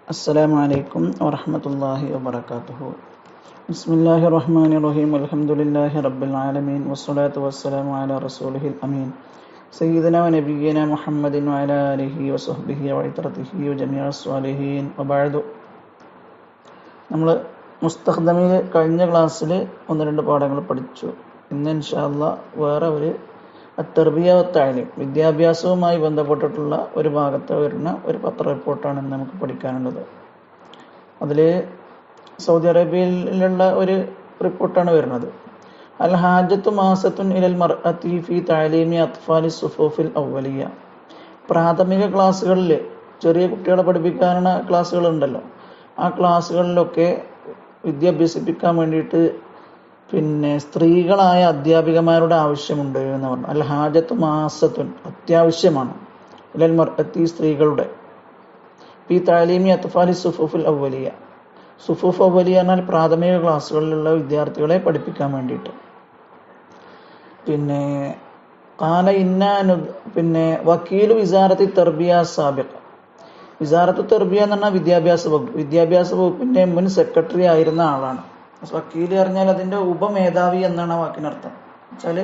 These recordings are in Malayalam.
السلام عليكم ورحمة الله وبركاته. بسم الله الرحمن الرحيم. الحمد لله رب العالمين والصلاة والسلام على رسوله الأمين سيدنا ونبينا محمد وعلى آله وصحبه وعترته وجميع الصالحين وبعد. നമ്മൾ മുസ്തഖ്ദമിൽ കഴിഞ്ഞ ക്ലാസ്സിൽ ഒന്ന് രണ്ട് പാഠങ്ങൾ പഠിച്ചു. ഇന്ന് ഇൻഷാ അല്ലാഹ് വേറെ ഒരു അത്തർബിയ വത്തഅലീം വിദ്യാഭ്യാസവുമായി ബന്ധപ്പെട്ടിട്ടുള്ള ഒരു ഭാഗത്ത് വരുന്ന ഒരു പത്ര റിപ്പോർട്ടാണ് ഇന്ന് നമുക്ക് പഠിക്കാനുള്ളത്. അതിൽ സൗദി അറേബ്യയിലുള്ള ഒരു റിപ്പോർട്ടാണ് വരുന്നത്. അൽ ഹാജത്തു മാസത്തുൻ ഇലൽ മർഅത്തി ഫി തഅലീമി അത്ഫാലി സുഫൂഫിൽ അവ്വലിയ. പ്രാഥമിക ക്ലാസ്സുകളിൽ ചെറിയ കുട്ടികളെ പഠിപ്പിക്കാനുള്ള ക്ലാസ്സുകളുണ്ടല്ലോ, ആ ക്ലാസ്സുകളിലൊക്കെ വിദ്യ അഭ്യസിപ്പിക്കാൻ വേണ്ടിയിട്ട് സ്ത്രീകളായ അധ്യാപികമാരുടെ ആവശ്യമുണ്ട് എന്ന് പറഞ്ഞു. അൽ ഹാജത്ത് മാസത്തുൻ അത്യാവശ്യമാണ്, ഇലൽ മർഅത്തി സ്ത്രീകളുടെ, ഫി തഅലീമി അത്ഫാലി സുഫൂഫിൽ അവ്വലിയ. സുഫൂഫ് അവ്വലിയ എന്നാൽ പ്രാഥമിക ക്ലാസ്സുകളിലുള്ള വിദ്യാർത്ഥികളെ പഠിപ്പിക്കാൻ വേണ്ടിയിട്ട്. ഖാല ഇന്ന വക്കീലു വിസാറത്തി തർബിയ സാബിഖ. വിസാറത്ത് തർബിയ എന്ന് പറഞ്ഞാൽ വിദ്യാഭ്യാസ വകുപ്പിന്റെ മുൻ സെക്രട്ടറി ആയിരുന്ന ആളാണ്. വക്കീൽ പറഞ്ഞാൽ അതിന്റെ ഉപമേധാവി എന്നാണ് ആ വാക്കിനർത്ഥം. വെച്ചാല്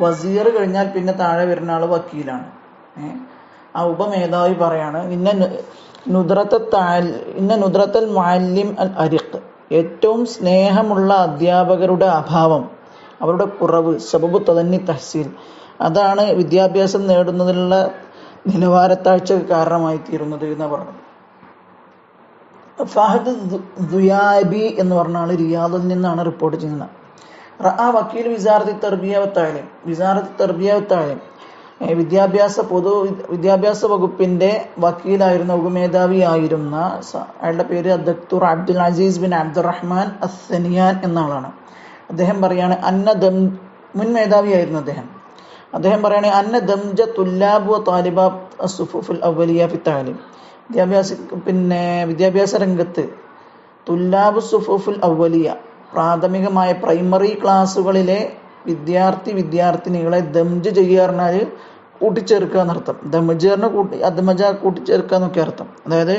വസീർ കഴിഞ്ഞാൽ പിന്നെ താഴെ വരുന്ന ആള് വക്കീലാണ്. ആ ഉപമേധാവി പറയാണ്, ഇന്ന നുദ്രത്തൽ മുഅല്ലിം അൽ അരിഖ്. ഏറ്റവും സ്നേഹമുള്ള അധ്യാപകരുടെ അഭാവം, അവരുടെ കുറവ്, സബബു തദന്നി തഹ്സീൽ, അതാണ് വിദ്യാഭ്യാസം നേടുന്നതിനുള്ള നിലവാരത്താഴ്ച കാരണമായി തീരുന്നത് എന്ന് പറഞ്ഞത്. ഫഹദ് ദുയാബി എന്ന് പറഞ്ഞ ആള് റിയാദിൽ നിന്നാണ് റിപ്പോർട്ട് ചെയ്യുന്നത്. റഅ വക്കീൽ വിസാറത്തി തർബിയ വത്തഅലീം. വിസാറത്തി തർബിയ വത്തഅലീം വിദ്യാഭ്യാസ വകുപ്പിന്റെ വക്കീലായിരുന്ന, ഉപമേധാവിയായിരുന്ന അയാളുടെ പേര് ദക്തൂർ അബ്ദുൽ അസീസ് ബിൻ അബ്ദുറഹ്മാൻ അസ്സനിയാൻ എന്ന ആളാണ്. അദ്ദേഹം പറയാണ്, മുൻ മേധാവിയായിരുന്നു അദ്ദേഹം പറയാണ്, അന്ന ദംജ തുല്ലാബ് വ താലിബാത്ത് അസ്സുഫൂഫുൽ അവ്വലിയ ഫി തഅലീം. വിദ്യാഭ്യാസ രംഗത്ത് തുല്ലാബ് സുഫൂഫുൽ അവ്വലിയ, പ്രാഥമികമായ പ്രൈമറി ക്ലാസ്സുകളിലെ വിദ്യാർത്ഥിനികളെ ദംജ് ചെയ്യുക പറഞ്ഞാൽ കൂട്ടിച്ചേർക്കുക എന്നർത്ഥം. ദമജ് അദ്മജ കൂട്ടിച്ചേർക്കുക എന്നൊക്കെ അർത്ഥം. അതായത്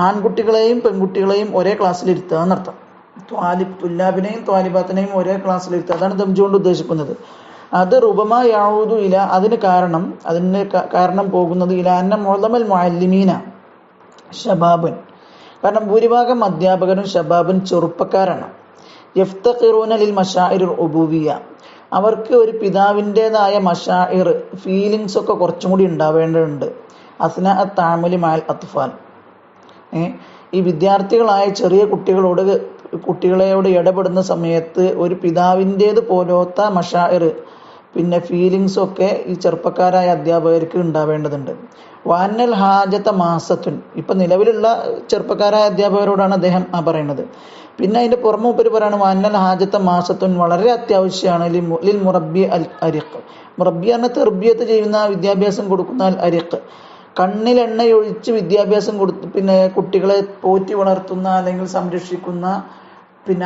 ആൺകുട്ടികളെയും പെൺകുട്ടികളെയും ഒരേ ക്ലാസ്സിലിരുത്തുക എന്നർത്ഥം. തുല്ലാബിനെയും ത്വാലിബാത്തിനെയും ഒരേ ക്ലാസ്സിലിരുത്തുക, അതാണ് ദംജ് കൊണ്ട് ഉദ്ദേശിക്കുന്നത്. അത് റുബമ യഊദു ഇല, അതിന് കാരണം പോകുന്നത് ഇല അന്ന മുഅ്ളമൽ മുഅല്ലിമീന ഷബാബൻ, കാരണം ഭൂരിഭാഗം അധ്യാപകരും ഷബാബൻ ചെറുപ്പക്കാരാണ്. യഫ്തഖിറൂന ലിൽ മശാഇറിൽ ഉബൂവിയ്യ, അവർക്ക് ഒരു പിതാവിൻ്റെതായ മശാഇർ, ഫീലിങ്സ് ഒക്കെ കുറച്ചും കൂടി ഉണ്ടാവേണ്ടതുണ്ട്. അസ്ന അത്താമുലി മഅൽ അത്ഫാൽ, ഈ വിദ്യാർത്ഥികളായ ചെറിയ കുട്ടികളോട് ഇടപെടുന്ന സമയത്ത് ഒരു പിതാവിൻ്റേത് പോലത്തെ മശാഇർ, ഫീലിങ്സ് ഒക്കെ ഈ ചെറുപ്പക്കാരായ അധ്യാപകർക്ക് ഉണ്ടാവേണ്ടതുണ്ട്. വാനൽ ഹാജത്ത മാസത്തുൻ, ഇപ്പൊ നിലവിലുള്ള ചെറുപ്പക്കാരായ അധ്യാപകരോടാണ് അദ്ദേഹം പറയുന്നത്. പിന്നെ അതിന്റെ പുറമെ ഉപരി പറയാണ്, വാനൽ ഹാജത്ത മാസത്തുൻ, വളരെ അത്യാവശ്യമാണ് ലിൽ മുറബ്ബി അൽ അരിഖ്. മുറബ്ബി എന്ന തെർബിയത്ത് ചെയ്യുന്ന, വിദ്യാഭ്യാസം കൊടുക്കുന്ന അൽ അരിഖ്, കണ്ണിൽ എണ്ണയൊഴിച്ച് വിദ്യാഭ്യാസം കുട്ടികളെ പോറ്റി വളർത്തുന്ന അല്ലെങ്കിൽ സംരക്ഷിക്കുന്ന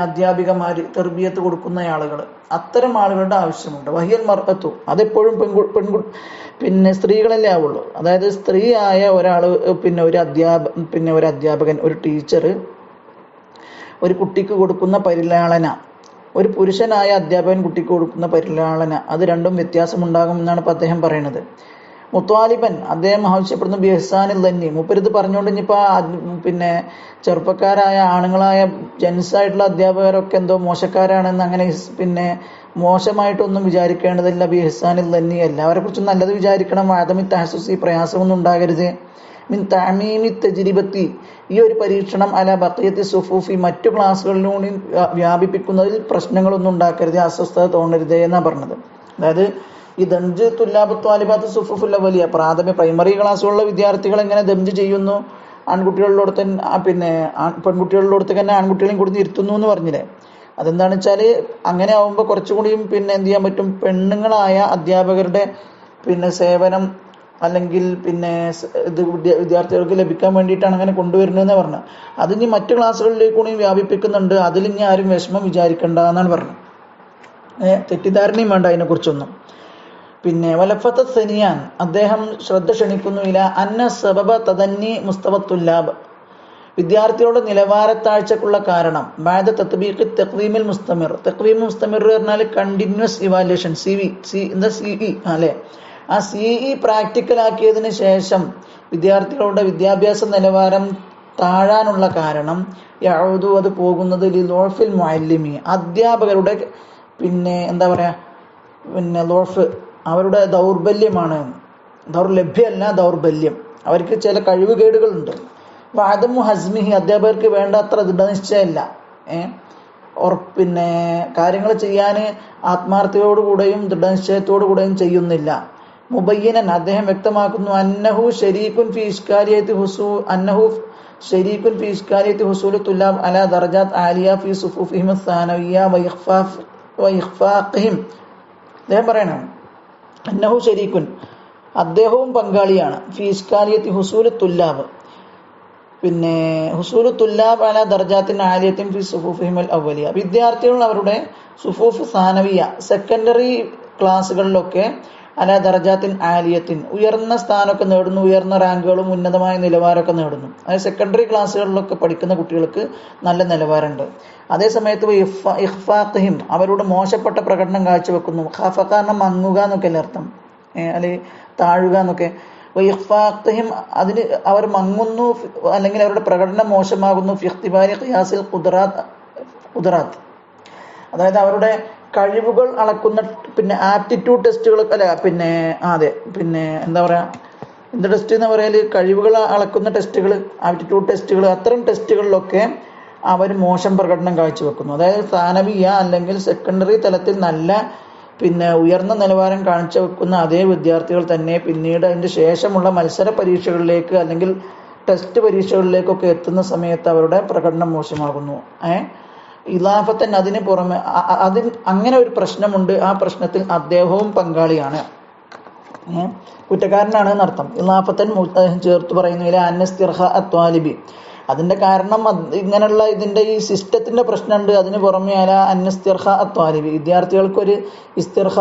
അധ്യാപികമാര്, തെർബിയത്ത് കൊടുക്കുന്ന ആളുകൾ, അത്തരം ആളുകളുടെ ആവശ്യമുണ്ട്. വഹിയൽ മർഅത്തു, അതെപ്പോഴും സ്ത്രീകളല്ലേ ആവുള്ളൂ. അതായത് സ്ത്രീയായ ഒരാള്, ഒരു അധ്യാപകൻ, ഒരു ടീച്ചർ ഒരു കുട്ടിക്ക് കൊടുക്കുന്ന പരിലാളന, ഒരു പുരുഷനായ അധ്യാപകൻ കുട്ടിക്ക് കൊടുക്കുന്ന പരിലാളന, അത് രണ്ടും വ്യത്യാസമുണ്ടാകും എന്നാണ് ഇപ്പൊ അദ്ദേഹം പറയുന്നത്. മുത്വാലിബൻ, അദ്ദേഹം ആവശ്യപ്പെടുന്നു ബിഹ്സാനിൽ തന്നെ, മൂപ്പരിത് പറഞ്ഞുകൊണ്ട് ഇനിയിപ്പോ ചെറുപ്പക്കാരായ ആണുങ്ങളായ ജെൻസായിട്ടുള്ള അധ്യാപകരൊക്കെ എന്തോ മോശക്കാരാണെന്ന് അങ്ങനെ മോശമായിട്ടൊന്നും വിചാരിക്കേണ്ടതില്ല. ബിഹ്സാനിൽ തന്നെ, എല്ലാവരെ കുറിച്ചും നല്ലത് വിചാരിക്കണം. ആദമി തഹസുസി, പ്രയാസമൊന്നും ഉണ്ടാകരുത്. മിൻ തഅമീമി തജ്രിബത്തി, ഈ ഒരു പരീക്ഷണം അല ബഖിയത്തി സുഫൂഫി, മറ്റു ക്ലാസ്സുകളിലൂടെ വ്യാപിപ്പിക്കുന്നതിൽ പ്രശ്നങ്ങളൊന്നും ഉണ്ടാക്കരുത്, അസ്വസ്ഥത തോന്നരുത് എന്നാ പറഞ്ഞത്. അതായത് ഈ ദംജ് തുല്ലാബ് ത്വാലിബാത്ത് സുഫൂഫുൽ അവ്വലിയ, പ്രൈമറി ക്ലാസ്സുകളിലെ വിദ്യാർത്ഥികൾ എങ്ങനെ ദംജ് ചെയ്യുന്നു, ആൺകുട്ടികളിലോട് തന്നെ പെൺകുട്ടികളിലോടത്ത് തന്നെ ആൺകുട്ടികളെയും കൊടുത്ത് ഇരുത്തുന്നു എന്ന് പറഞ്ഞില്ലേ. അതെന്താണെന്ന് വെച്ചാല് അങ്ങനെ ആവുമ്പോൾ കുറച്ചുകൂടിയും എന്ത് ചെയ്യാൻ പറ്റും, പെണ്ണുങ്ങളായ അധ്യാപകരുടെ സേവനം അല്ലെങ്കിൽ ഇത് വിദ്യാർത്ഥികൾക്ക് ലഭിക്കാൻ വേണ്ടിയിട്ടാണ് അങ്ങനെ കൊണ്ടുവരുന്നതെന്ന് പറഞ്ഞത്. അതിനി മറ്റു ക്ലാസ്സുകളിലേക്ക് കൂടി വ്യാപിപ്പിക്കുന്നുണ്ട്, അതിലിനി ആരും വിഷമം വിചാരിക്കണ്ട എന്നാണ് പറഞ്ഞത്. തെറ്റിദ്ധാരണയും വേണ്ട അതിനെക്കുറിച്ചൊന്നും. വലഫത്ത സനിയാൻ, അദ്ദേഹം ശ്രദ്ധ ക്ഷണിക്കുന്നു ഇല അന്ന സബബ തദന്നി മുസ്തവത്തുല്ലാബ്, വിദ്യാർത്ഥികളുടെ നിലവാരത്താഴ്ചക്കുള്ള കാരണം ബാദ തത്ബീഖ് തഖ്വീമുൽ മുസ്തമിർ. തഖ്വീമുൽ മുസ്തമിർ പറഞ്ഞാൽ കണ്ടിന്യൂസ് ഇവാലുവേഷൻ, CE അല്ലെ. ആ CE പ്രാക്ടിക്കൽ ആക്കിയതിന് ശേഷം വിദ്യാർത്ഥികളുടെ വിദ്യാഭ്യാസ നിലവാരം താഴാനുള്ള കാരണം യഊദു, അത് പോകുന്നത് ലിലോഫിൽ മുഅല്ലിമി, അധ്യാപകരുടെ എന്താ പറയാ ലോഫ്, അവരുടെ ദൗർബല്യമാണ്. ദൗർലഭ്യമല്ല, ദൗർബല്യം. അവർക്ക് ചില കഴിവുകേടുകളുണ്ട്. വാദമു ഹസ്മിഹി, അധ്യാപകർക്ക് വേണ്ടത്ര ദൃഢനിശ്ചയമല്ല. കാര്യങ്ങൾ ചെയ്യാൻ ആത്മാർത്ഥതയോടുകൂടെയും ദൃഢനിശ്ചയത്തോടുകൂടെയും ചെയ്യുന്നില്ല. മുബയ്യനൻ, അദ്ദേഹം വ്യക്തമാക്കുന്നു, അന്നഹു ഷരീഖുൻ ഫി ഇഷ്കാലിയത്തി ഹുസൂൽ തുല്ലാബ് അലാ ദർജാത്ത് ആലിയ ഫി സുഫൂഫിഹിം സാനവിയ്യ വഇഖ്ഫാഖിഹിം. അദ്ദേഹം പറയണം, അന്നഹു ഷരീഖുൻ, അദ്ദേഹവും പങ്കാളിയാണ്, ഫി ഇഷ്കാലിയത്തി ഹുസൂൽ തുല്ലാബ്, ഹുസൂൽ തുല്ലാബ് അലാ ദർജാത്തിൻ ആലിയത്തിൻ ഫി സുഫൂഫിഹിം അൽ അവലിയ, വിദ്യാർത്ഥികൾ അവരുടെ സുഫൂഫ് സാനവിയ, സെക്കൻഡറി ക്ലാസ്സുകളിലൊക്കെ അലാ ദർജാത്തിൻ ആലിയത്തിൻ, ഉയർന്ന സ്ഥാനമൊക്കെ നേടുന്നു, ഉയർന്ന റാങ്കുകളും ഉന്നതമായ നിലവാരമൊക്കെ നേടുന്നു. അതായത് സെക്കൻഡറി ക്ലാസ്സുകളിലൊക്കെ പഠിക്കുന്ന കുട്ടികൾക്ക് നല്ല നിലവാരമുണ്ട്. അതേസമയത്ത് ഇഖ്ഫാഖിഹിം, അവരുടെ മോശപ്പെട്ട പ്രകടനം കാഴ്ചവെക്കുന്നു. ഖഫഖാരണം മങ്ങുക എന്നൊക്കെ അല്ലേ അർത്ഥം, അല്ലെങ്കിൽ താഴുക എന്നൊക്കെ. ഇഖ്ഫാഖിഹിം, അതിന് അവർ മങ്ങുന്നു, അല്ലെങ്കിൽ അവരുടെ പ്രകടനം മോശമാകുന്നു. ഫിഖ്തിബാരി ഖിയാസിൽ ഖുദറാത്ത്, അതായത് അവരുടെ കഴിവുകൾ അളക്കുന്ന ആപ്റ്റിറ്റ്യൂഡ് ടെസ്റ്റുകൾ എന്താ പറയാ, എന്ത് ടെസ്റ്റ് എന്ന് പറയാല്, കഴിവുകൾ അളക്കുന്ന ടെസ്റ്റുകൾ, ആപ്റ്റിറ്റ്യൂഡ് ടെസ്റ്റുകൾ, അത്തരം ടെസ്റ്റുകളിലൊക്കെ അവർ മോശം പ്രകടനം കാഴ്ചവെക്കുന്നു. അതായത് സാനവിയ അല്ലെങ്കിൽ സെക്കൻഡറി തലത്തിൽ നല്ല ഉയർന്ന നിലവാരം കാഴ്ചവെക്കുന്ന അതേ വിദ്യാർത്ഥികൾ തന്നെ പിന്നീട് അതിന്റെ ശേഷമുള്ള മത്സര പരീക്ഷകളിലേക്ക് അല്ലെങ്കിൽ ടെസ്റ്റ് പരീക്ഷകളിലേക്കൊക്കെ എത്തുന്ന സമയത്ത് അവരുടെ പ്രകടനം മോശമാകുന്നു. ഇലാഫത്തൻ, അതിന് പുറമെ അങ്ങനെ ഒരു പ്രശ്നമുണ്ട്. ആ പ്രശ്നത്തിൽ അദ്ദേഹവും പങ്കാളിയാണ്, കുറ്റക്കാരനാണ് എന്നർത്ഥം. ഇലാഫത്തൻ ചേർത്ത് പറയുന്നതിൽ അന്നസ്തിർഹ അത്വാലിബി, അതിന്റെ കാരണം ഇങ്ങനെയുള്ള ഇതിന്റെ ഈ സിസ്റ്റത്തിന്റെ പ്രശ്നമുണ്ട്. അതിന് പുറമെ അല അന്നസ്തിർഹ അത്വാലിബി, വിദ്യാർത്ഥികൾക്കൊരു ഇസ്തിർഹ,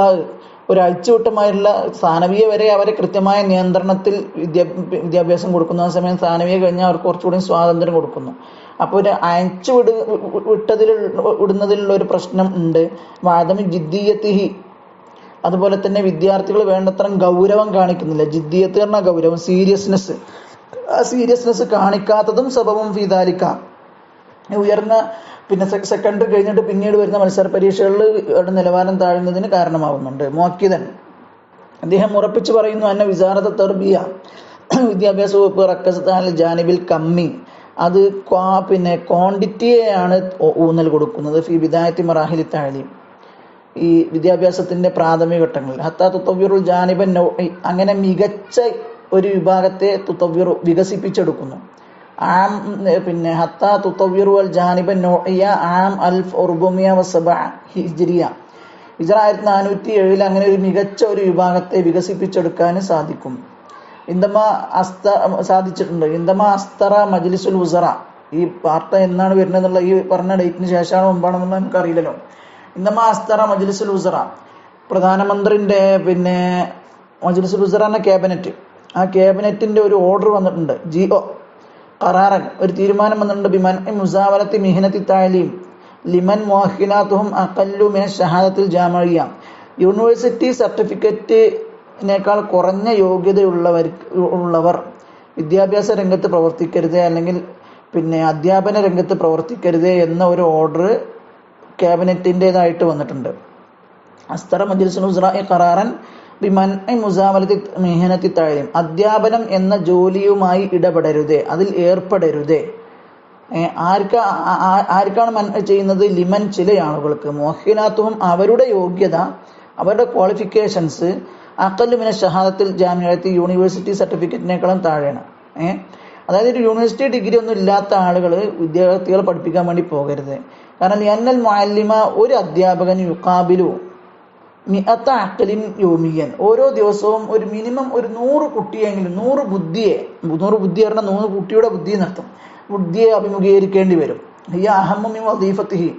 ഒരു അഴിച്ചുവിട്ടമായുള്ള സാനവിയ വരെ അവരെ കൃത്യമായ നിയന്ത്രണത്തിൽ വിദ്യാഭ്യാസം കൊടുക്കുന്നു. ആ സമയം സാനവിയ കഴിഞ്ഞാൽ അവർക്ക് കുറച്ചുകൂടി സ്വാതന്ത്ര്യം കൊടുക്കുന്നു. അപ്പോൾ ഒരു അയച്ചു വിടുന്നതിലുള്ള ഒരു പ്രശ്നം ഉണ്ട്. വാദമി ജിദ്ദിയത്തിഹി, അതുപോലെ തന്നെ വിദ്യാർത്ഥികൾ വേണ്ടത്ര ഗൗരവം കാണിക്കുന്നില്ല. ജിദ്ദിയത്ത് പറഞ്ഞ ഗൗരവം, സീരിയസ്നെസ്, ആ സീരിയസ്നെസ് കാണിക്കാത്തതും സബബും ഫീദാലിക്ക, ഉയർന്ന സെക്കൻഡറി കഴിഞ്ഞിട്ട് പിന്നീട് വരുന്ന മത്സര പരീക്ഷകളിൽ നിലവാരം താഴുന്നതിന് കാരണമാവുന്നുണ്ട്. മുഅക്കിദൻ, അദ്ദേഹം ഉറപ്പിച്ചു പറയുന്നു, അന്ന വിസാറത്ത് തർബിയ, വിദ്യാഭ്യാസ വകുപ്പ് റക്കസത്താൽ ജാനിബിൽ കമ്മി, അത് ക്വാണ്ടിറ്റിയെയാണ് ഊന്നൽ കൊടുക്കുന്നത്. ഫി ബിദായത്തി മറാഹിലി തഅലീം, ഈ വിദ്യാഭ്യാസത്തിന്റെ പ്രാഥമിക ഘട്ടങ്ങളിൽ. ഹത്താ തുതവ്വിറുൽ ജാനിബൻ നൗഇ, അങ്ങനെ മികച്ച ഒരു വിഭാഗത്തെ തുതവ്വിറു, വികസിപ്പിച്ചെടുക്കുന്നു. ഹത്താ തുതവ്വിറു അൽ ജാനിബൻ നൗഇയ ആം 1407 ഹിജ്രിയ, ഹിജ്റ 1407 അങ്ങനെ ഒരു മികച്ച ഒരു വിഭാഗത്തെ വികസിപ്പിച്ചെടുക്കാൻ സാധിക്കും. സാധിച്ചിട്ടുണ്ട്. അസ്തറ മജ്ലിസുൽ ഉസറ, ഈ വാർത്ത എന്നാണ് വരുന്നതെന്നുള്ള ഈ പറഞ്ഞ ഡേറ്റിന് ശേഷമാണോ മുമ്പാണെന്നുള്ള നമുക്ക് അറിയില്ലല്ലോ. അസ്തറ മജ്ലിസുൽ ഉസറ, പ്രധാനമന്ത്രിന്റെ മജ്ലിസുൽ ഉസറ എന്ന ക്യാബിനറ്റ്, ആ ക്യാബിനറ്റിന്റെ ഒരു ഓർഡർ വന്നിട്ടുണ്ട്. GO ഖറാറൻ, ഒരു തീരുമാനം വന്നിട്ടുണ്ട്. ബിമൻ മുസാവലത്തി മിഹ്നത്തി തഅലീം ലിമൻ മുഅഖിലാത്തുഹും അഖല്ലു മിന ഷഹാദത്തിൽ ജാമിഇയ്യ, യൂണിവേഴ്സിറ്റി സർട്ടിഫിക്കറ്റിനേക്കാൾ കുറഞ്ഞ യോഗ്യതയുള്ളവർ വിദ്യാഭ്യാസ രംഗത്ത് പ്രവർത്തിക്കരുത്, അല്ലെങ്കിൽ അധ്യാപന രംഗത്ത് പ്രവർത്തിക്കരുത് എന്ന ഒരു ഓർഡർ ക്യാബിനറ്റിൻ്റെതായിട്ട് വന്നിട്ടുണ്ട്. അസ്തറ മജ്ലിസുൽ ഉസറ ഖറാറൻ ബിമൻഇ മുസാവലത്തി മിഹ്നത്തി തഅലീം, അധ്യാപനം എന്ന ജോലിയുമായി ഇടപെടരുതേ, അതിൽ ഏർപ്പെടരുതേ. ആർക്കാണ് ചെയ്യുന്നത്? ലിമൻ, ചില ആളുകൾക്ക്, മുഅഖിലാത്തുഹും അവരുടെ യോഗ്യത, അവരുടെ ക്വാളിഫിക്കേഷൻസ് അഖല്ലു മിന ഷഹാദത്തിൽ ജാമിഅത്തി, യൂണിവേഴ്സിറ്റി സർട്ടിഫിക്കറ്റിനേക്കാളും താഴെയാണ്. അതായത് ഒരു യൂണിവേഴ്സിറ്റി ഡിഗ്രി ഒന്നും ഇല്ലാത്ത ആളുകൾ വിദ്യാർത്ഥികളെ പഠിപ്പിക്കാൻ വേണ്ടി പോകരുത്. കാരണം ലിഅന്നൽ മുഅല്ലിമ, ഒരു അധ്യാപകൻ യുഖാബിലു മിഅത്ത അഖ്ലിൻ യൗമിയൻ, ഓരോ ദിവസവും ഒരു മിനിമം ഒരു 100 കുട്ടിയെങ്കിലും, 100 ബുദ്ധിയെ, 100 ബുദ്ധി പറഞ്ഞാൽ 100 കുട്ടിയുടെ ബുദ്ധി എന്നർത്ഥം, ബുദ്ധിയെ അഭിമുഖീകരിക്കേണ്ടി വരും. ഹിയ അഹമ്മു മിൻ വദീഫത്തിഹി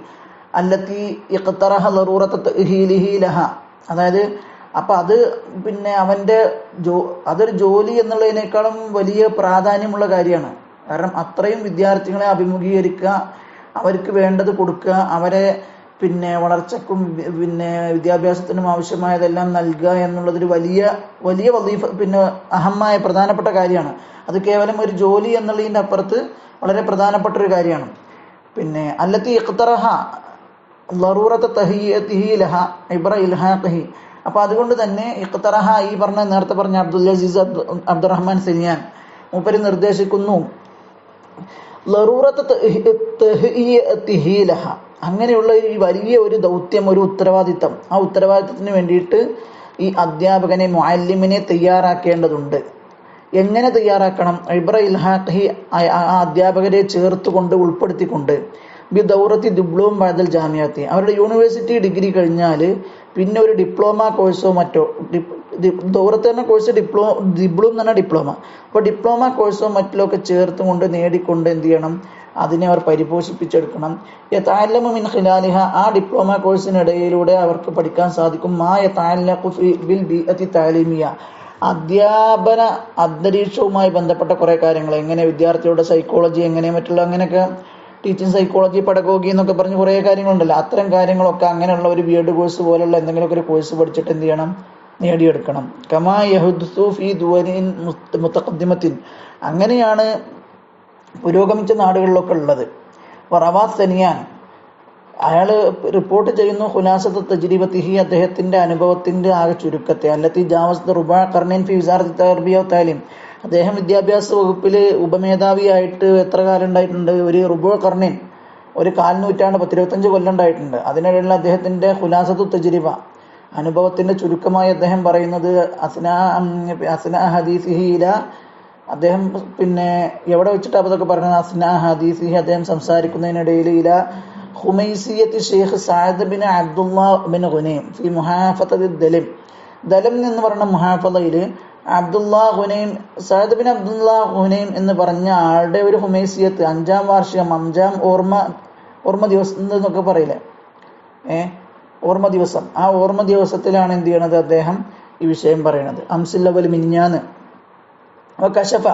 അല്ലത്തി ഇഖ്തറഹ ളറൂറത തഅഹീലിഹി ലഹ, അതായത് അപ്പൊ അത് അവന്റെ അതൊരു ജോലി എന്നുള്ളതിനേക്കാളും വലിയ പ്രാധാന്യമുള്ള കാര്യമാണ്. കാരണം അത്രയും വിദ്യാർത്ഥികളെ അഭിമുഖീകരിക്കുക, അവർക്ക് വേണ്ടത് കൊടുക്കുക, അവരെ വളർച്ചക്കും വിദ്യാഭ്യാസത്തിനും ആവശ്യമായതെല്ലാം നൽകുക എന്നുള്ളതൊരു വലിയ വലിയ വദീഫ അഹമായ പ്രധാനപ്പെട്ട കാര്യമാണ്. അത് കേവലം ഒരു ജോലി എന്നുള്ളതിൻ്റെ അപ്പുറത്ത് വളരെ പ്രധാനപ്പെട്ട ഒരു കാര്യമാണ്. അല്ലത്തി ഇഖ്തറഹ ളറൂറത തഹിയതിഹി ലഹ ഇബ്ര ഇൽഹാഖിഹി. അപ്പൊ അതുകൊണ്ട് തന്നെ ഇഖ്തറഹ, ഈ നേരത്തെ പറഞ്ഞ അബ്ദുൽ അസീസ് അബ്ദുറഹ്മാൻ സിനിയാൻ മൂപ്പര് നിർദ്ദേശിക്കുന്നു ളറൂറത തഹിയതിഹി ലഹ, അങ്ങനെയുള്ള ഈ വലിയ ഒരു ദൗത്യം, ഒരു ഉത്തരവാദിത്തം, ആ ഉത്തരവാദിത്തത്തിന് വേണ്ടിയിട്ട് ഈ അധ്യാപകനെ, മുഅല്ലിമിനെ തയ്യാറാക്കേണ്ടതുണ്ട്. എങ്ങനെ തയ്യാറാക്കണം? ഇബ്ര ഇൽഹാഖി, ആ അധ്യാപകരെ ചേർത്തുകൊണ്ട്, ഉൾപ്പെടുത്തിക്കൊണ്ട്, ബി ദൗറത്തി ഡിപ്ലോമ ബഅദൽ ജാമിഅത്തി, അവരുടെ യൂണിവേഴ്സിറ്റി ഡിഗ്രി കഴിഞ്ഞാൽ പിന്നെ ഒരു ഡിപ്ലോമ കോഴ്സോ മറ്റോ, ദൗറത്ത് എന്ന കോഴ്സ് ഡിപ്ലോം എന്ന് പറഞ്ഞാൽ ഡിപ്ലോമ, അപ്പോൾ ഡിപ്ലോമ കോഴ്സോ മറ്റിലൊക്കെ ചേർത്തുകൊണ്ട് നേടിക്കൊണ്ട് എന്ത് ചെയ്യണം? അതിനെ അവർ പരിപോഷിപ്പിച്ചെടുക്കണം. യതഅല്ലമു മിൻ ഖിലാലിഹ, ആ ഡിപ്ലോമ കോഴ്സിനിടയിലൂടെ അവർക്ക് പഠിക്കാൻ സാധിക്കും മാ യതഅല്ലഖു ബിൽ ബിഅത്തി തഅലീമിയ, അധ്യാപന അന്തരീക്ഷവുമായി ബന്ധപ്പെട്ട കുറേ കാര്യങ്ങൾ. എങ്ങനെ വിദ്യാർത്ഥികളുടെ സൈക്കോളജി, എങ്ങനെ മറ്റുള്ള, അങ്ങനെയൊക്കെ ടീച്ചിങ് സൈക്കോളജി, പെഡഗോഗി എന്നൊക്കെ പറഞ്ഞ് കുറേ കാര്യങ്ങളുണ്ടല്ലോ. അത്തരം കാര്യങ്ങളൊക്കെ അങ്ങനെയുള്ള ഒരു ബി എഡ് കോഴ്സ് പോലുള്ള എന്തെങ്കിലുമൊക്കെ ഒരു കോഴ്സ് പഠിച്ചിട്ട് എന്ത് ചെയ്യണം? നേടിയെടുക്കണം. കമാ യഹുദ്സു ഫീ ദുവലിൻ മുതഖദ്ദിമത്തിൻ, അങ്ങനെയാണ് പുരോഗമിച്ച നാടുകളിലൊക്കെ ഉള്ളത്. റവാത്ത് സനിയാൻ, അയാൾ റിപ്പോർട്ട് ചെയ്യുന്നു ഖുലാസത്ത് തജ്രിബത്തിഹി, അദ്ദേഹത്തിന്റെ അനുഭവത്തിന്റെ ആകെ ചുരുക്കത്തെ, അല്ലത്തി ജാവസ് റുബാ ഖർനൈൻ ഫി വിസാറത്തി തർബിയ വ തഅലീം, അദ്ദേഹം വിദ്യാഭ്യാസ വകുപ്പിൽ ഉപമേധാവിയായിട്ട് എത്ര കാലം ഉണ്ടായിട്ടുണ്ട്? ഒരു റുബോ ഖർനൈൻ, ഒരു 4 നൂറ്റാണ്ട്, 10-25 കൊല്ലം ഉണ്ടായിട്ടുണ്ട്. അതിനിടയിലുള്ള അദ്ദേഹത്തിന്റെ ഖുലാസത്തു തജ്രിബ, അനുഭവത്തിന്റെ ചുരുക്കമായി അദ്ദേഹം പറയുന്നത് അസ്നാ ഹദീസിഹി ഇല, അദ്ദേഹം എവിടെ വെച്ചിട്ടാണ് അതൊക്കെ പറഞ്ഞത്? അസ്നാ ഹദീസിഹി, അദ്ദേഹം സംസാരിക്കുന്നതിനിടയിൽ ഇല ഖുമൈസിയത്തി Sheikh Saad bin Abdullah bin Ghunaim ഫി മുഹാഫദത്തി ദലം, ദലം എന്ന് പറയുന്ന മുഹാഫദയിൽ Abdullah Ghunaim, Saad bin Abdullah Ghunaim എന്ന് പറഞ്ഞ ആളുടെ ഒരു ഹുമൈസിയത്ത്, 5ാം വാർഷികം, 5ാം ഓർമ്മ ദിവസം എന്നൊക്കെ പറയില്ലേ, ഓർമ്മ ദിവസം, ആ ഓർമ്മ ദിവസത്തിലാണ് എന്ത് ചെയ്യണത്? അദ്ദേഹം ഈ വിഷയം പറയണത്. അംസില്ലവൽ മിനിഞ്ഞാന്ന്. കശഫ,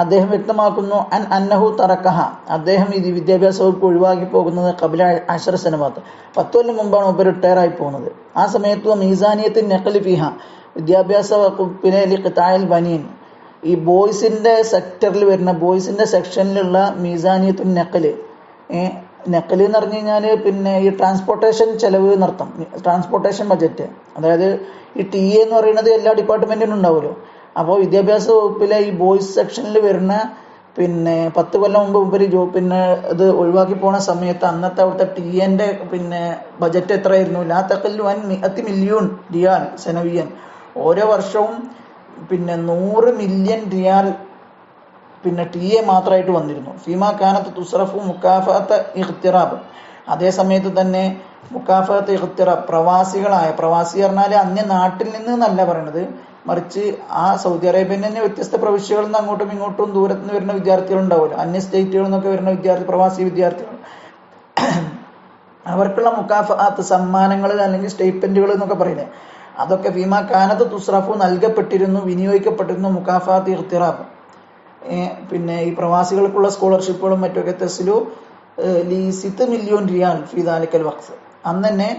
അദ്ദേഹം വ്യക്തമാക്കുന്നു അന്നഹു തറക്കഹ, അദ്ദേഹം ഈ വിദ്യാഭ്യാസ വകുപ്പ് ഒഴിവാക്കി പോകുന്നത് ഖബ്ല 10 സനവാത്ത്, 10 കൊല്ലം മുമ്പാണ് മുമ്പ് റിട്ടയർ ആയി പോകുന്നത്. ആ സമയത്ത് മീസാനിയത്തിൻ നഖ്ലി ഫിഹ, വിദ്യാഭ്യാസ വകുപ്പിലെ ലിഖ്തായിൽ ബനീൻ, ഈ ബോയ്സിന്റെ സെക്ടറിൽ വരുന്ന, ബോയ്സിന്റെ സെക്ഷനിലുള്ള മീസാനിയത്തുൻ നഖല്, നഖല് എന്ന് പറഞ്ഞു കഴിഞ്ഞാൽ ഈ ട്രാൻസ്പോർട്ടേഷൻ ചെലവ് എന്നർത്ഥം, ട്രാൻസ്പോർട്ടേഷൻ ബജറ്റ്. അതായത് ഈ ടി എ എന്ന് പറയുന്നത് എല്ലാ ഡിപ്പാർട്ട്മെന്റിനും ഉണ്ടാവുമല്ലോ. അപ്പോൾ വിദ്യാഭ്യാസ വകുപ്പിലെ ഈ ബോയ്സ് സെക്ഷനിൽ വരുന്ന 10 കൊല്ലം മുമ്പ് ഇത് ഒഴിവാക്കി പോണ സമയത്ത് അന്നത്തെ അവിടുത്തെ ടി എൻ്റെ ബജറ്റ് എത്രയായിരുന്നു? ലാ തഖല്ലു അൻ 100 മില്യൺ റിയാൽ സനവിയൻ, ഓരോ വർഷവും 100 മില്യൺ റിയാൽ ടി എ മാത്രമായിട്ട് വന്നിരുന്നു. ഫീമാ കാനത്ത് തുസ്റഫു മുക്കാഫഅത്ത് ഇഖ്തിറാബ്, അതേ സമയത്ത് തന്നെ മുക്കാഫഅത്ത് ഇഖ്തിറാബ്, പ്രവാസി പറഞ്ഞാൽ അന്യ നാട്ടിൽ നിന്ന് എന്നല്ല പറയണത്, മറിച്ച് ആ സൗദി അറേബ്യയിൽ തന്നെ വ്യത്യസ്ത പ്രവിശ്യകളിൽ നിന്ന് അങ്ങോട്ടും ഇങ്ങോട്ടും ദൂരത്ത് നിന്ന് വരുന്ന വിദ്യാർത്ഥികൾ ഉണ്ടാവുമല്ലോ, അന്യ സ്റ്റേറ്റുകളിൽ നിന്നൊക്കെ വരുന്ന പ്രവാസി വിദ്യാർത്ഥികൾ, അവർക്കുള്ള മുക്കാഫഅത്ത്, സമ്മാനങ്ങൾ അല്ലെങ്കിൽ സ്റ്റൈപ്പൻഡുകൾ എന്നൊക്കെ പറയുന്നത്, അതൊക്കെ ഫീമാ കാനത്ത് തുസ്റഫു നൽകപ്പെട്ടിരുന്നു, വിനിയോഗിക്കപ്പെട്ടിരുന്നു, മുക്കാഫഅത്ത് ഇഖ്തിറാബ്. ഈ പ്രവാസികൾക്കുള്ള സ്കോളർഷിപ്പുകളും മറ്റൊക്കെ തെസ്ലു ലീസിത്ത് മില്യൺ റിയാൽ ഫി ദാലിക്കൽ വഖ്ഫ്, അന്ന് തന്നെ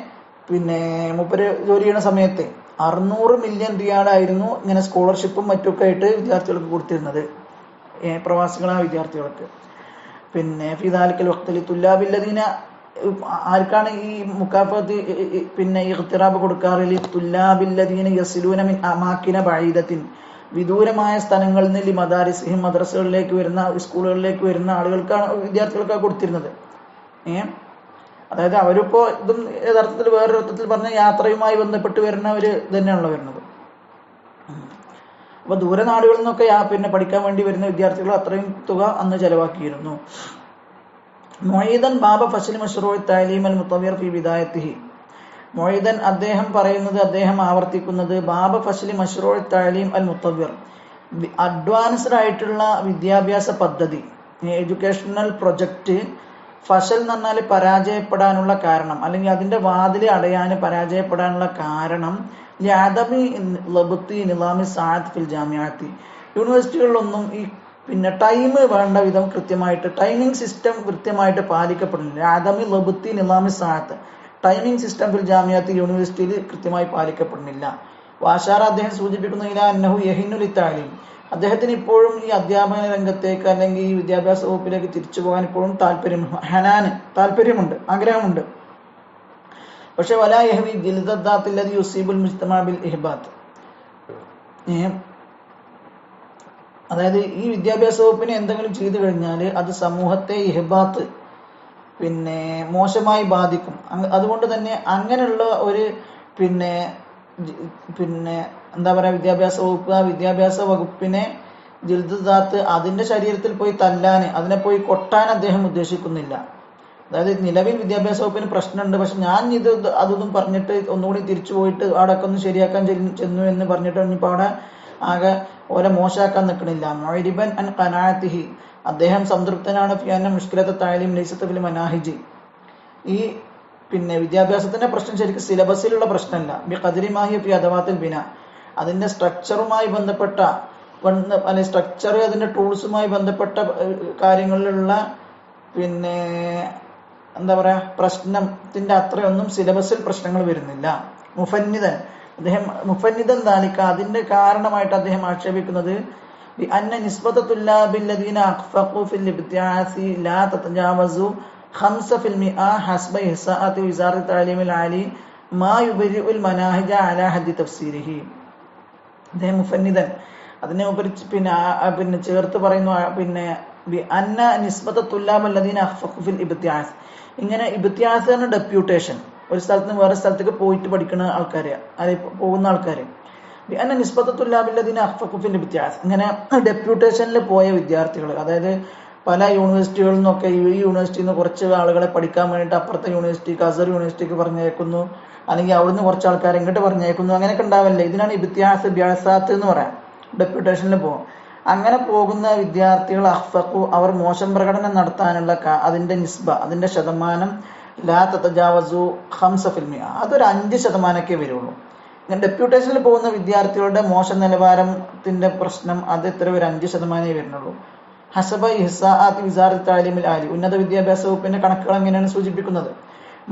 മൂപ്പര് ജോലി ചെയ്യുന്ന സമയത്ത് 600 മില്യൺ റിയാലായിരുന്നു ഇങ്ങനെ സ്കോളർഷിപ്പും മറ്റൊക്കെ ആയിട്ട് വിദ്യാർത്ഥികൾക്ക് കൊടുത്തിരുന്നത്, പ്രവാസികളായ വിദ്യാർത്ഥികൾക്ക്. ഫി ദാലിക്കൽ വഖ്തിൽ തുല്ലാബില്ലദീന, ആർക്കാണ് ഈ മുക്കാഫത്ത് ഇഖ്തിറാബ് കൊടുക്കാറില്ല? തുല്ലാബില്ലദീന യസിലൂന മിൻ അമാകിന ബഈദത്തിൻ, വിദൂരമായ സ്ഥലങ്ങളിൽ നിന്ന് മദാരിസിഹിം, മദ്രസകളിലേക്ക് വരുന്ന, സ്കൂളുകളിലേക്ക് വരുന്ന ആളുകൾക്കാണ്, വിദ്യാർത്ഥികൾക്കാണ് കൊടുത്തിരുന്നത്. അതായത് അവരിപ്പോ ഇതും യഥാർത്ഥത്തിൽ വേറൊരു അർത്ഥത്തിൽ പറഞ്ഞ യാത്രയുമായി ബന്ധപ്പെട്ട് വരുന്ന ഒരു തന്നെയാണല്ലോ വരുന്നത്. അപ്പൊ ദൂരനാടുകളിൽ നിന്നൊക്കെ പഠിക്കാൻ വേണ്ടി വരുന്ന വിദ്യാർത്ഥികൾ അത്രയും തുക അന്ന് ചെലവാക്കിയിരുന്നു. മുഈദൻ ബാബ ഫശ്ലി മശ്റൂഇ തഅലീം അൽ മുതവ്വിർ ഫി ബിദായത്തിഹി, മുഈദൻ അദ്ദേഹം പറയുന്നത്, അദ്ദേഹം ആവർത്തിക്കുന്നത് ബാബ ഫശ്ലി മശ്റൂഇ തഅലീം അൽ മുതവ്വിർ, അഡ്വാൻസ്ഡ് ആയിട്ടുള്ള വിദ്യാഭ്യാസ പദ്ധതി, എഡ്യൂക്കേഷണൽ പ്രൊജക്റ്റ്. ഫഷൽ എന്ന് പറഞ്ഞാൽ പരാജയപ്പെടാനുള്ള കാരണം, അല്ലെങ്കിൽ അതിന്റെ വാതിൽ അടയാൻ പരാജയപ്പെടാനുള്ള കാരണം യാദമി ലബ്തി നിലാമി സാഅത്ത് ഫിൽ ജാമിഅത്തി, യൂണിവേഴ്സിറ്റികളിലൊന്നും ഈ പിന്നെ ടൈം വേണ്ട വിധം കൃത്യമായിട്ട് ടൈമിംഗ് സിസ്റ്റം കൃത്യമായിട്ട് പാലിക്കപ്പെടുന്നില്ല. ആദമി ലബുത്തി നിലാമി സാത്ത് ടൈമിംഗ് സിസ്റ്റം ഫിൽ ജാമിയത്ത് യൂണിവേഴ്സിറ്റിയിൽ കൃത്യമായി പാലിക്കപ്പെടുന്നില്ല. വാഷാറ അദ്ദേഹം സൂചിപ്പിക്കുന്ന ഇല അന്നഹു യഹിന്നുൽ താലീം അദ്ദേഹത്തിന് ഇപ്പോഴും ഈ അധ്യാപന രംഗത്തേക്ക് അല്ലെങ്കിൽ ഈ വിദ്യാഭ്യാസ വകുപ്പിലേക്ക് തിരിച്ചു പോകാൻ ഇപ്പോഴും താല്പര്യമുണ്ട്, ആഗ്രഹമുണ്ട്. പക്ഷെ വലാ യഹ്വി ജിൽദാത്തില്ലദി യുസീബുൽ മുജ്തമഅ ബിൽ ഇഹ്ബാത്ത് അതായത് ഈ വിദ്യാഭ്യാസ വകുപ്പിനെ എന്തെങ്കിലും ചെയ്തു കഴിഞ്ഞാൽ അത് സമൂഹത്തെ ഇഹ്ബാത്ത് പിന്നെ മോശമായി ബാധിക്കും. അതുകൊണ്ട് തന്നെ അങ്ങനെയുള്ള ഒരു പിന്നെ എന്താ പറയാ വിദ്യാഭ്യാസ വകുപ്പ് ആ വിദ്യാഭ്യാസ വകുപ്പിനെ ജിൽദാത്ത് അതിന്റെ ശരീരത്തിൽ പോയി തല്ലാൻ അതിനെ പോയി കൊട്ടാൻ അദ്ദേഹം ഉദ്ദേശിക്കുന്നില്ല. അതായത് നിലവിൽ വിദ്യാഭ്യാസ വകുപ്പിന് പ്രശ്നമുണ്ട്, പക്ഷെ ഞാൻ അതൊന്നും പറഞ്ഞിട്ട് ഒന്നുകൂടി തിരിച്ചു പോയിട്ട് അവിടെയൊക്കെ ഒന്ന് ശരിയാക്കാൻ ചെന്നു എന്ന് പറഞ്ഞിട്ട് ഇനിയിപ്പോൾ അവിടെ ആകെ ഓരെ മോശമാക്കാൻ നിൽക്കണില്ല. മൊയ്രിബൻ അൻ ഖനാഅത്തിഹി അദ്ദേഹം സംതൃപ്തനാണ് ഫിയാന മുഷ്കിലത്തെ താലീം ലൈസത്ത് ഫിൽ മനാഹിജി ഈ പിന്നെ വിദ്യാഭ്യാസത്തിന്റെ പ്രശ്നം ശരിക്കും സിലബസിലുള്ള പ്രശ്നമല്ല. ബി ഖദ്രി മാഹിയ ഫി അദവാത്തിൽ ബിന അതിന്റെ സ്ട്രക്ചറുമായി ബന്ധപ്പെട്ട അല്ലെങ്കിൽ സ്ട്രക്ചർ അതിന്റെ ടൂൾസുമായി ബന്ധപ്പെട്ട കാര്യങ്ങളിലുള്ള പിന്നെ എന്താ പറയാ പ്രശ്നത്തിന്റെ അത്രയൊന്നും സിലബസിൽ പ്രശ്നങ്ങൾ വരുന്നില്ല. അദ്ദേഹം മുഫന്നിദൻ ദാലിക അതിന്റെ കാരണമായിട്ട് അദ്ദേഹം ആക്ഷേപിക്കുന്നത് അന്ന നിസ്ബത തുല്ലാബില്ലദീന അഖ്ഫഖു ഫിൽ ഇബ്തിആസി ലാ തതജാവസു 5% ഹസ്ബ ഇഹ്സാഅത്തി വിസാറത്ത് തഅലീമിൽ ആലി മാ യുബരിഉൽ മനാഹിജ അലാ ഹദ്ദി തഫ്സീരിഹി. അദ്ദേഹം മുഫന്നിദൻ അതിനെ പിന്നെ ചേർത്ത് പറയുന്നു പിന്നെ അന്ന നിസ്ബത തുല്ലാബില്ലദീന അഖ്ഫഖു ഫിൽ ഇബ്തിആസ് ഇങ്ങനെ ഇബ്തിആസ് എന്ന ഡെപ്യൂട്ടേഷൻ ഒരു സ്ഥലത്ത് നിന്ന് വേറെ സ്ഥലത്തേക്ക് പോയിട്ട് പഠിക്കുന്ന ആൾക്കാരെ അല്ലെങ്കിൽ പോകുന്ന ആൾക്കാരെ അന്ന നിസ്ബത്തുല്ലാബില്ലദീന അഖ്ഫഖു ഫിൽ ഇബ്തിആസ് ഇങ്ങനെ ഡെപ്യൂട്ടേഷനിൽ പോയ വിദ്യാർത്ഥികൾ അതായത് പല യൂണിവേഴ്സിറ്റികളിൽ നിന്നൊക്കെ ഈ യൂണിവേഴ്സിറ്റിയിൽ നിന്ന് കുറച്ച് ആളുകളെ പഠിക്കാൻ വേണ്ടിയിട്ട് അപ്പുറത്തെ യൂണിവേഴ്സിറ്റിക്ക് അസർ യൂണിവേഴ്സിറ്റിക്ക് പറഞ്ഞേക്കുന്നു, അല്ലെങ്കിൽ അവിടുന്ന് കുറച്ച് ആൾക്കാരെ ഇങ്ങോട്ട് പറഞ്ഞേക്കുന്നു, അങ്ങനെയൊക്കെ ഉണ്ടാവില്ലേ. ഇതിനാണ് ഇബ്തിആസ് ബ്യാസാത്ത് എന്ന് പറയാം. ഡെപ്യൂട്ടേഷനിൽ പോകും. അങ്ങനെ പോകുന്ന വിദ്യാർത്ഥികൾ അഖ്ഫഖു അവർ മോശം പ്രകടനം നടത്താനുള്ള അതിന്റെ നിസ്ബ അതിന്റെ ശതമാനം ലാ തതജാവസു 5% അതൊരു 5% വരുള്ളൂ. ഇങ്ങനെ ഡെപ്യൂട്ടേഷനിൽ പോകുന്ന വിദ്യാർത്ഥികളുടെ മോശം നിലവാരത്തിന്റെ പ്രശ്നം അത് എത്ര ഒരു 5% വരുന്നുള്ളൂ. ഹസബ ഇഹ്സാഅത്തി വിസാറത്ത് തഅലീമിൽ ആലി ഉന്നത വിദ്യാഭ്യാസ വകുപ്പിന്റെ കണക്കുകൾ എങ്ങനെയാണ് സൂചിപ്പിക്കുന്നത്?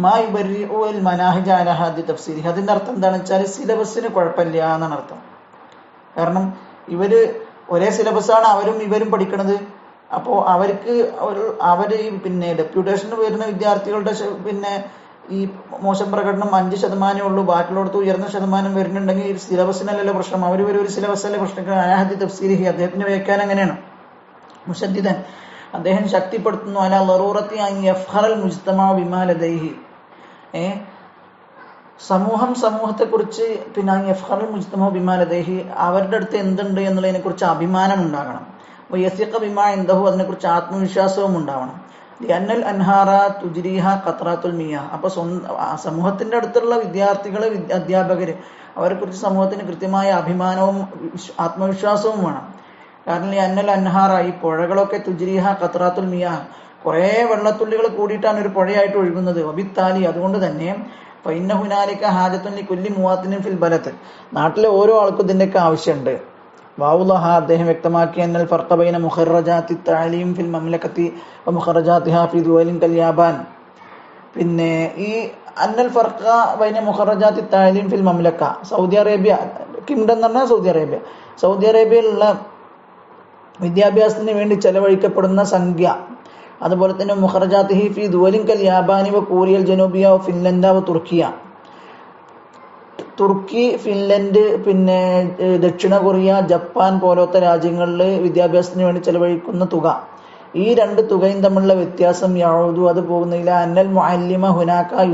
മാ യുബരിഉൽ മനാഹിജ അലാ ഹദ്ദി തഫ്സീരി അതിന്റെ അർത്ഥം എന്താണെന്ന് വെച്ചാൽ സിലബസിന് കുഴപ്പമില്ല എന്നാണ് അർത്ഥം. കാരണം ഇവര് ഒരേ സിലബസാണ് അവരും ഇവരും പഠിക്കണത്. അപ്പോൾ അവര് പിന്നെ ഡെപ്യൂട്ടേഷന് വരുന്ന വിദ്യാർത്ഥികളുടെ പിന്നെ ഈ മോശം പ്രകടനം 5% ഉള്ളൂ, ബാക്കിയുള്ളടത്ത് ഉയർന്ന ശതമാനം വരുന്നുണ്ടെങ്കിൽ സിലബസിനല്ലല്ലോ പ്രശ്നം, അവർ ഒരു സിലബസല്ലേ പ്രശ്നം. അലാഹദി തഫ്സീരിഹി അദ്ദേഹത്തിന്റെ വ്യാഖ്യാനം അങ്ങനെയാണ്. മുശദ്ദിദൻ അദ്ദേഹം ശക്തിപ്പെടുത്തുന്നു അലാ ലറൂറത്തി അൻ യഫ്ഖറൽ മുജ്തമഅ ബിമാ ലദൈഹി സമൂഹത്തെ കുറിച്ച് പിന്നെ അൻ യഫ്ഖറൽ മുജ്തമഅ ബിമാ ലദൈഹി അവരുടെ അടുത്ത് എന്തുണ്ട് എന്നുള്ളതിനെ കുറിച്ച് അഭിമാനം ഉണ്ടാകണം. വയസിഖ ബിമാ ഇൻദഹു അതിനെ കുറിച്ച് ആത്മവിശ്വാസവും ഉണ്ടാവണം. ലിഅന്നൽ അൻഹാറ തുജ്രിഹ ഖത്റാത്തുൽ മിയാ അപ്പൊ സമൂഹത്തിന്റെ അടുത്തുള്ള വിദ്യാർത്ഥികള് അധ്യാപകര് അവരെ കുറിച്ച് സമൂഹത്തിന് കൃത്യമായ അഭിമാനവും ആത്മവിശ്വാസവും വേണം. കാരണം ലിഅന്നൽ അൻഹാറ ഈ പുഴകളൊക്കെ തുജ്രിഹ ഖത്റാത്തുൽ മിയാ കുറെ വെള്ളത്തുള്ളികൾ കൂടിയിട്ടാണ് ഒരു പുഴയായിട്ട് ഒഴുകുന്നത്. വബിത്താലി അതുകൊണ്ട് തന്നെ ഫഇന്ന ഹുനാലിക ഹാജത്തുൻ ലികുല്ലി മുവാത്തിനിൻ ഫിൽ ബലദ് നാട്ടിലെ ഓരോ ആൾക്കും ഇതിന്റെയൊക്കെ ആവശ്യമുണ്ട്. വാവുലഹ അദ്ദേഹം വ്യക്തമാക്കി അന്നൽ ഫർഖ ബൈന മുഖറജാത്തി തഅലീം ഫിൽ മംലകത്തി വ മുഖറജാത്തിഹാ ഫി ദുവലിൻ കൽ യാബാൻ പിന്നെ ഈ അന്നൽ ഫർഖ ബൈന മുഖറജാത്തി തഅലീം ഫിൽ മംലക സൗദി അറേബ്യ കിങ്ഡം എന്ന് പറഞ്ഞാൽ സൗദി അറേബ്യയിലുള്ള വിദ്യാഭ്യാസത്തിന് വേണ്ടി ചെലവഴിക്കപ്പെടുന്ന സംഖ്യ, അതുപോലെ തന്നെ മുഖറജാത്തിഹി ഫി ദുവലിൻ കൽ യാബാനി വ കൊറിയൽ ജനൂബിയ വ ഫിൻലൻഡ് വ തുർക്കി ഫിൻലൻഡ് പിന്നെ ദക്ഷിണ കൊറിയ ജപ്പാൻ പോലത്തെ രാജ്യങ്ങളിൽ വിദ്യാഭ്യാസത്തിന് വേണ്ടി ചെലവഴിക്കുന്ന തുക ഈ രണ്ട് തുകയും തമ്മിലുള്ള വ്യത്യാസം യഊദു അത് പോകുന്നില്ല അന്നൽ മുഅല്ലിമ ഹുനാക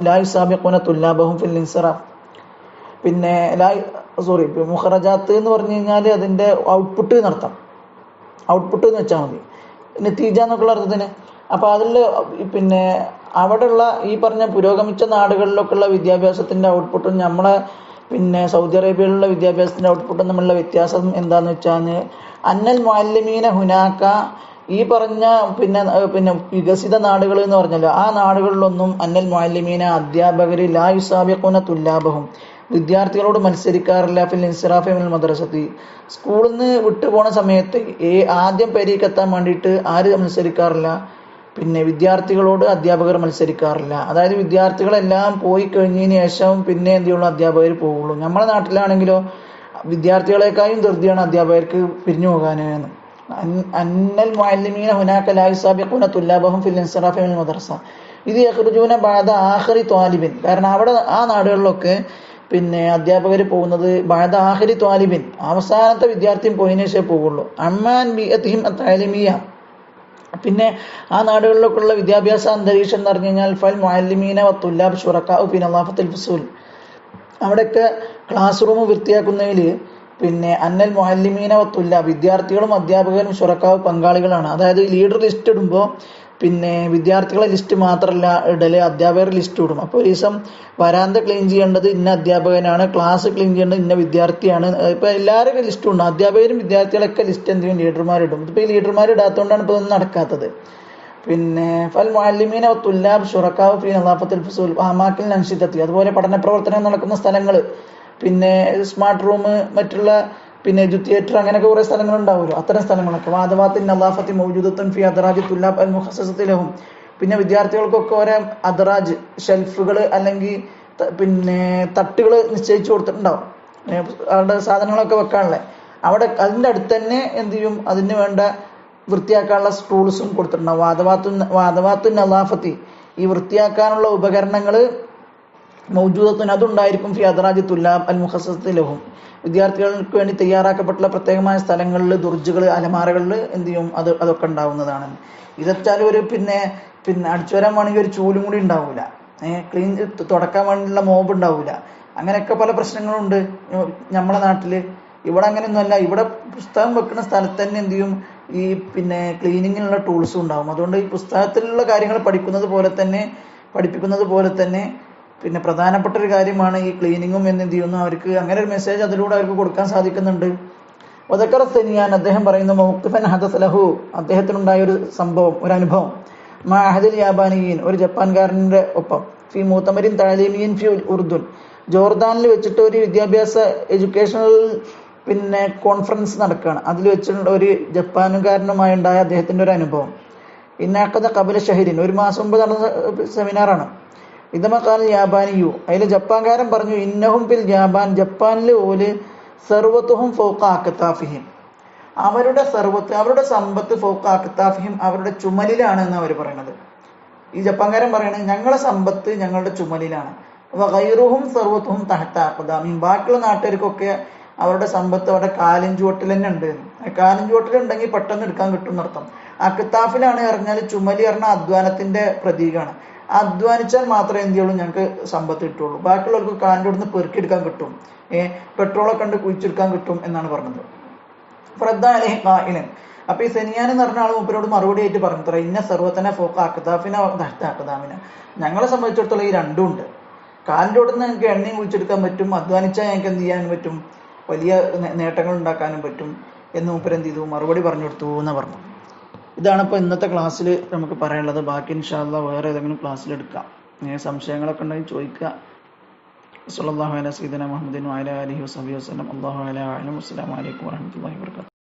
ലാ യുസാബിഖുന തുല്ലാബഹും ഫിൽ ഇൻസിറാഫ് പിന്നെ മുഖറജാത്ത് എന്ന് പറഞ്ഞു കഴിഞ്ഞാൽ അതിന്റെ ഔട്ട്പുട്ട് എന്നർത്ഥം. ഔട്ട്പുട്ട് എന്ന് വെച്ചാൽ മതി, നതീജ എന്നൊക്കെയുള്ള അർത്ഥത്തിന്. അപ്പൊ അതിൽ പിന്നെ അവിടെയുള്ള ഈ പറഞ്ഞ പുരോഗമിച്ച നാടുകളിലൊക്കെ ഉള്ള വിദ്യാഭ്യാസത്തിന്റെ ഔട്ട്പുട്ടും നമ്മളെ പിന്നെ സൗദി അറേബ്യയിലുള്ള വിദ്യാഭ്യാസത്തിന്റെ ഔട്ട്പുട്ടും തമ്മിലുള്ള വ്യത്യാസം എന്താന്ന് വെച്ചാൽ അന്നൽ മുഅല്ലിമീന ഹുനാക്ക ഈ പറഞ്ഞ പിന്നെ വികസിത നാടുകൾ എന്ന് പറഞ്ഞല്ലോ ആ നാടുകളിലൊന്നും അന്നൽ മുഅല്ലിമീന അധ്യാപകര് ലാ യുസാബിഖൂന തുല്ലാബഹും വിദ്യാർത്ഥികളോട് മത്സരിക്കാറില്ല. ഫിൽ ഇൻസിറാഫി മിനൽ മദ്രസത്തി, സ്കൂളിൽ നിന്ന് വിട്ടുപോണ സമയത്ത് ആദ്യം പെരീക്കെത്താൻ വേണ്ടിയിട്ട് ആര് മത്സരിക്കാറില്ല? പിന്നെ വിദ്യാർത്ഥികളോട് അധ്യാപകർ മത്സരിക്കാറില്ല. അതായത് വിദ്യാർത്ഥികളെല്ലാം പോയി കഴിഞ്ഞതിന് ശേഷം പിന്നെ എന്ത് ചെയ്യുള്ളൂ? അധ്യാപകർ പോവുള്ളൂ. നമ്മുടെ നാട്ടിലാണെങ്കിലോ വിദ്യാർത്ഥികളെക്കാളും ധൃതിയാണ് അധ്യാപകർക്ക് പിരിഞ്ഞു പോകാനെന്ന്. അന്നൽ മുഅല്ലിമീന ഹുനാക ലാ യുസാബിഖൂന തുല്ലാബഹും ഫിൽ ഇൻസിറാഫി മിനൽ മദ്രസ ഇത് യഖ്റുജൂന ബഅദ ആഖിരി ത്വാലിബിൻ. കാരണം അവിടെ ആ നാടുകളിലൊക്കെ പിന്നെ അധ്യാപകർ പോകുന്നത് ബഅദ ആഖിരി ത്വാലിബിൻ, അവസാനത്തെ വിദ്യാർത്ഥിയും പോയതിനു ശേഷമേ പോവുള്ളൂ. അമ്മാൻ ബിഅതിഹിം അത്അലിമിയ, പിന്നെ ആ നാടുകളിലൊക്കെയുള്ള വിദ്യാഭ്യാസ അന്തരീക്ഷം എന്ന് പറഞ്ഞു കഴിഞ്ഞാൽ ഫൽ മുഅല്ലിമീന വത്തുല്ലാബ് ശുറക്കാഉ ഫി നളാഫത്തിൽ ഫുസൂൽ, അവിടെയൊക്കെ ക്ലാസ് റൂം വൃത്തിയാക്കുന്നതിൽ പിന്നെ അന്നൽ മുഅല്ലിമീന വത്തുല്ലാബ്, വിദ്യാർത്ഥികളും അധ്യാപകരും ശുറക്കാവ് പങ്കാളികളാണ്. അതായത് ലീഡർ ലിസ്റ്റ് ഇടുമ്പോൾ പിന്നെ വിദ്യാർത്ഥികളെ ലിസ്റ്റ് മാത്രമല്ല ഇടല്, അധ്യാപകരുടെ ലിസ്റ്റ് ഇടും. അപ്പോൾ ഒരു ദിവസം വരാന്ത ക്ലീൻ ചെയ്യേണ്ടത് ഇന്ന അധ്യാപകനാണ്, ക്ലാസ് ക്ലീൻ ചെയ്യേണ്ടത് ഇന്ന വിദ്യാർത്ഥിയാണ്. ഇപ്പോൾ എല്ലാവരുടെയും ലിസ്റ്റും ഉണ്ട്. അധ്യാപകരും വിദ്യാർത്ഥികളൊക്കെ ലിസ്റ്റ് എന്ത് ചെയ്യും? ലീഡർമാരിടും. ഇപ്പോൾ ഈ ലീഡർമാർ ഇടാത്തതുകൊണ്ടാണ് ഇപ്പോൾ ഇതൊന്നും നടക്കാത്തത്. പിന്നെ ഫൽ മുഅല്ലിമീന വത്തുല്ലാബ് ശുറക്കാഉ ഫി നളാഫത്തിൽ ഫുസൂൽ അമാക്കിൽ അൻഷിദത്തി, അതുപോലെ പഠന പ്രവർത്തനം നടക്കുന്ന സ്ഥലങ്ങൾ, പിന്നെ സ്മാർട്ട് റൂം, മറ്റുള്ള പിന്നെ തിയേറ്റർ, അങ്ങനെയൊക്കെ കുറേ സ്ഥലങ്ങളുണ്ടാവുമല്ലോ, അത്തരം സ്ഥലങ്ങളൊക്കെ വാദവാത്തിൻ നളാഫത്തി മൗജൂദത്തുൻ ഫി അദ്റാജി തുല്ലാബ് അൽ മുഖസ്സസത്തി ലഹും, പിന്നെ വിദ്യാർത്ഥികൾക്കൊക്കെ ഓരോ അദ്റാജ് ഷെൽഫുകൾ അല്ലെങ്കിൽ പിന്നെ തട്ടുകൾ നിശ്ചയിച്ചു കൊടുത്തിട്ടുണ്ടാവും, അവരുടെ സാധനങ്ങളൊക്കെ വെക്കാനുള്ളത്. അവിടെ അതിൻ്റെ അടുത്ത് തന്നെ എന്ത് ചെയ്യും? അതിന് വേണ്ട വൃത്തിയാക്കാനുള്ള സ്റ്റൂൾസും കൊടുത്തിട്ടുണ്ടാവും. വാദവാത്തുൻ നളാഫത്തി, ഈ വൃത്തിയാക്കാനുള്ള ഉപകരണങ്ങൾ മൗജൂദത്തുൻ, അതുണ്ടായിരിക്കും ഫി അദ്റാജി തുല്ലാബ് അൽ മുഖസ്സസത്തി ലഹും, വിദ്യാർത്ഥികൾക്ക് വേണ്ടി തയ്യാറാക്കപ്പെട്ടുള്ള പ്രത്യേകമായ സ്ഥലങ്ങളിൽ, ദുർജുകൾ, അലമാരകളിൽ എന്ത് ചെയ്യും? അതൊക്കെ ഉണ്ടാവുന്നതാണ്. ഇതെച്ചാൽ ഒരു പിന്നെ അടിച്ചു വരാൻ വേണമെങ്കിൽ ഒരു ചൂലും കൂടി ഉണ്ടാവില്ല, ക്ലീൻ തുടക്കാൻ വേണ്ടിയുള്ള മോബ് ഉണ്ടാവില്ല. അങ്ങനെയൊക്കെ പല പ്രശ്നങ്ങളുണ്ട് നമ്മളെ നാട്ടിൽ. ഇവിടെ അങ്ങനെയൊന്നുമല്ല. ഇവിടെ പുസ്തകം വെക്കുന്ന സ്ഥലത്ത് തന്നെ എന്ത് ചെയ്യും? ഈ പിന്നെ ക്ലീനിങ്ങിനുള്ള ടൂൾസും ഉണ്ടാവും. അതുകൊണ്ട് ഈ പുസ്തകത്തിലുള്ള കാര്യങ്ങൾ പഠിപ്പിക്കുന്നത് പോലെ തന്നെ പിന്നെ പ്രധാനപ്പെട്ട ഒരു കാര്യമാണ് ഈ ക്ലീനിങ്ങും എന്ന് എന്ത് ചെയ്യുന്നു. അവർക്ക് അങ്ങനെ ഒരു മെസ്സേജ് അതിലൂടെ അവർക്ക് കൊടുക്കാൻ സാധിക്കുന്നുണ്ട്. വദക്കറ സനിയാൻ, അദ്ദേഹം പറയുന്നു മൗഖിഫൻ ഹദസ ലഹു, അദ്ദേഹത്തിനുണ്ടായ ഒരു സംഭവം, ഒരു അനുഭവം, മാ അഹദിൽ യാബാനിയീൻ, ഒരു ജപ്പാൻകാരൻ്റെ ഒപ്പം, ഫി മൂത്തമരിൻ തഅലീമിയൻ ഫി ഉർദുൻ, ജോർദാനിൽ വെച്ചിട്ട് ഒരു വിദ്യാഭ്യാസ എഡ്യൂക്കേഷണൽ പിന്നെ കോൺഫറൻസ് നടക്കുകയാണ്. അതിൽ വെച്ചിട്ടുള്ള ഒരു ജപ്പാനുകാരനുമായി ഉണ്ടായ അദ്ദേഹത്തിൻ്റെ ഒരു അനുഭവം. ഇന്നാഖദ ഖബല ഷഹരിൻ, ഒരു മാസം മുമ്പ് നടന്ന സെമിനാറാണ്. ഇതമക്കാൽ യാബാനിയു, അതിൽ ജപ്പാൻകാരൻ പറഞ്ഞു ഇന്നഹും ഫിൽ ജാപാൻ, ജപ്പാനിൽ ഓല് സർവത്തുഹും ഫൗഖ അക്താഫിഹിം, അവരുടെ സർവത്ത്, അവരുടെ സമ്പത്ത് ഫൗഖ അക്താഫിഹിം, അവരുടെ ചുമലിലാണ് എന്ന് അവർ പറയുന്നത്. ഈ ജപ്പാൻകാരൻ പറയുന്നത് ഞങ്ങളുടെ സമ്പത്ത് ഞങ്ങളുടെ ചുമലിലാണ്. വഗൈറുഹും സർവത്തുഹും തഹ്ത അഖ്ദാമിഹിം, ബാക്കിയുള്ള നാട്ടുകാർക്കൊക്കെ അവരുടെ സമ്പത്ത് അവരുടെ കാലിൻ ചുവട്ടിൽ തന്നെ ഉണ്ട്. കാലിൻ ചുവട്ടിലുണ്ടെങ്കിൽ പെട്ടെന്ന് എടുക്കാൻ കിട്ടും എന്നർത്ഥം. അക്താഫിലാണ് പറഞ്ഞാൽ ചുമലി പറഞ്ഞാൽ അധ്വാനത്തിന്റെ പ്രതീകമാണ്. അധ്വാനിച്ചാൽ മാത്രമേ എന്ത് ചെയ്യുള്ളൂ? ഞങ്ങൾക്ക് സമ്പത്ത് കിട്ടുള്ളൂ. ബാക്കിയുള്ളവർക്ക് കാലിൻ്റെ അടുത്ത് പെറുക്കിയെടുക്കാൻ കിട്ടും, പെട്രോളൊക്കെ കണ്ട് കുഴിച്ചെടുക്കാൻ കിട്ടും എന്നാണ് പറഞ്ഞത്. അപ്പൊ ഈ സെനിയാൻ എന്ന് പറഞ്ഞ ആൾ മൂപ്പരോട് മറുപടി ആയിട്ട് പറഞ്ഞു ഇന്ന സർവത്തന ഫോക്ക അക്താഫിന അക്താമിന, ഞങ്ങളെ സംബന്ധിച്ചിടത്തോളം ഈ രണ്ടും ഉണ്ട്. കാലിൻ്റെ അടുത്ത് ഞങ്ങൾക്ക് എണ്ണയും കുഴിച്ചെടുക്കാൻ പറ്റും, അധ്വാനിച്ചാൽ ഞങ്ങൾക്ക് എന്ത് ചെയ്യാനും പറ്റും? വലിയ നേട്ടങ്ങൾ ഉണ്ടാക്കാനും പറ്റും എന്ന് മൂപ്പരെന്ത് ചെയ്തു? മറുപടി പറഞ്ഞു കൊടുത്തു എന്ന് പറഞ്ഞു. ഇതാണ് ഇപ്പോൾ ഇന്നത്തെ ക്ലാസ്സിൽ നമുക്ക് പറയാനുള്ളത്. ബാക്കി ഇൻഷാ അല്ലാഹ് വേറെ ഏതെങ്കിലും ക്ലാസ്സിൽ എടുക്കാം. സംശയങ്ങളൊക്കെ ഉണ്ടെങ്കിൽ ചോദിക്കുക. സല്ലല്ലാഹു അലൈഹി സയ്യിദന മുഹമ്മദിൻ വഅലാ ആലിഹി വസഹ്ബിഹി വസല്ലം. അല്ലാഹു അലൈഹി വസല്ലം. അസ്സലാമു അലൈക്കും വറഹ്മത്തുള്ളാഹി വബറകാതുഹു.